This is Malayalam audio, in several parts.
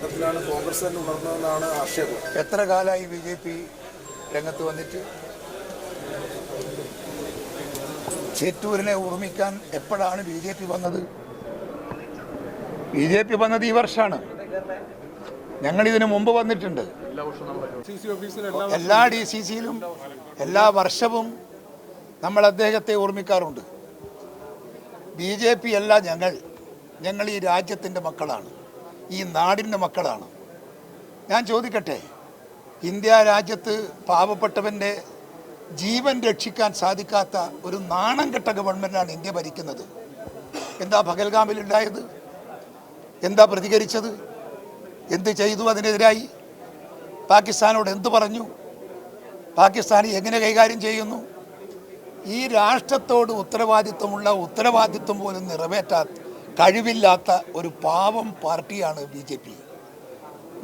ഘട്ടത്തിലാണ് കോൺഗ്രസ് തന്നെ ഉണർന്നതെന്നാണ് ആക്ഷേപം. എത്ര കാലമായി BJP രംഗത്ത് വന്നിട്ട്? ചേറ്റൂരിനെ ഓർമ്മിക്കാൻ എപ്പോഴാണ് BJP വന്നത്? BJP വന്നത് ഈ വർഷമാണ്. ഞങ്ങളിതിനു മുമ്പ് വന്നിട്ടുണ്ട്. എല്ലാ DCCയിലും എല്ലാ വർഷവും നമ്മൾ അദ്ദേഹത്തെ ഓർമ്മിക്കാറുണ്ട്. BJP അല്ല ഞങ്ങൾ ഈ രാജ്യത്തിൻ്റെ മക്കളാണ്, ഈ നാടിൻ്റെ മക്കളാണ്. ഞാൻ ചോദിക്കട്ടെ, ഇന്ത്യ രാജ്യത്ത് പാവപ്പെട്ടവൻ്റെ ജീവൻ രക്ഷിക്കാൻ സാധിക്കാത്ത ഒരു നാണം കെട്ട ഗവൺമെൻറ്റാണ് ഇന്ത്യ ഭരിക്കുന്നത്. എന്താ പഹൽഗാമിലുണ്ടായത്? എന്താ പ്രതികരിച്ചത്? എന്ത് ചെയ്തു? അതിനെതിരായി പാകിസ്ഥാനോട് എന്തു പറഞ്ഞു? പാകിസ്ഥാൻ എങ്ങനെ കൈകാര്യം ചെയ്യുന്നു? ഈ രാഷ്ട്രത്തോട് ഉത്തരവാദിത്വം പോലും നിറവേറ്റാത്ത കഴിവില്ലാത്ത ഒരു പാവം പാർട്ടിയാണ് BJP.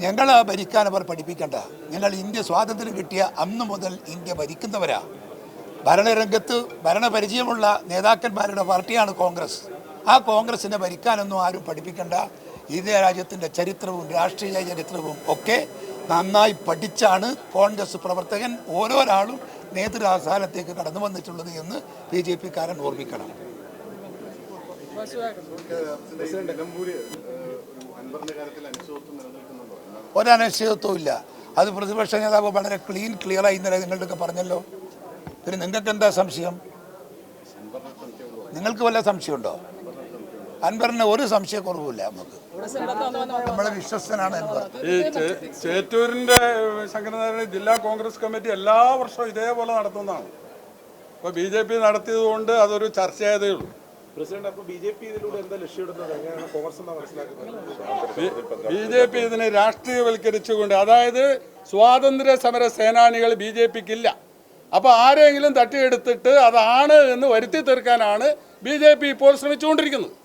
ഞങ്ങളെ ഭരിക്കാൻ അവർ പഠിപ്പിക്കണ്ട. ഞങ്ങൾ ഇന്ത്യ സ്വാതന്ത്ര്യം കിട്ടിയ അന്ന് മുതൽ ഇന്ത്യ ഭരിക്കുന്നവരാ. ഭരണരംഗത്ത് ഭരണപരിചയമുള്ള നേതാക്കന്മാരുടെ പാർട്ടിയാണ് കോൺഗ്രസ്. ആ കോൺഗ്രസിനെ ഭരിക്കാനൊന്നും ആരും പഠിപ്പിക്കണ്ട. ഇന്ത്യ രാജ്യത്തിൻ്റെ ചരിത്രവും രാഷ്ട്രീയ ചരിത്രവും ഒക്കെ നന്നായി പഠിച്ചാണ് കോൺഗ്രസ് പ്രവർത്തകൻ ഓരോരാളും നേതൃസ്ഥാനത്തേക്ക് കടന്നു വന്നിട്ടുള്ളത് എന്ന് BJP-കാരൻ ഓർമ്മിക്കണം. ഒരനിശ്ചിതത്വവും ഇല്ല. അത് പ്രതിപക്ഷ നേതാവ് വളരെ ക്ലിയറായി ഇന്നലെ നിങ്ങളുടെയൊക്കെ പറഞ്ഞല്ലോ. പിന്നെ നിങ്ങൾക്ക് എന്താ സംശയം? നിങ്ങൾക്ക് വല്ല സംശയമുണ്ടോ? അൻവറിന് ഒരു സംശയക്കുറവുമില്ല. നമ്മളെ വിശ്വസ്തനാണ് അൻവർ. ഈ ചേറ്റൂരിന്റെ സംഘടന ജില്ലാ കോൺഗ്രസ് കമ്മിറ്റി എല്ലാ വർഷവും ഇതേപോലെ നടത്തുന്നതാണ്. ഇപ്പോൾ BJP നടത്തിയത് കൊണ്ട് അതൊരു ചർച്ചയായതേ ഉള്ളൂ. BJP ഇതിനെ രാഷ്ട്രീയവൽക്കരിച്ചുകൊണ്ട്, അതായത് സ്വാതന്ത്ര്യ സമര സേനാനികൾ BJP-ക്കില്ല. അപ്പോൾ ആരെങ്കിലും തട്ടിയെടുത്തിട്ട് അതാണ് എന്ന് വരുത്തി തീർക്കാനാണ് BJP ഇപ്പോൾ ശ്രമിച്ചുകൊണ്ടിരിക്കുന്നത്.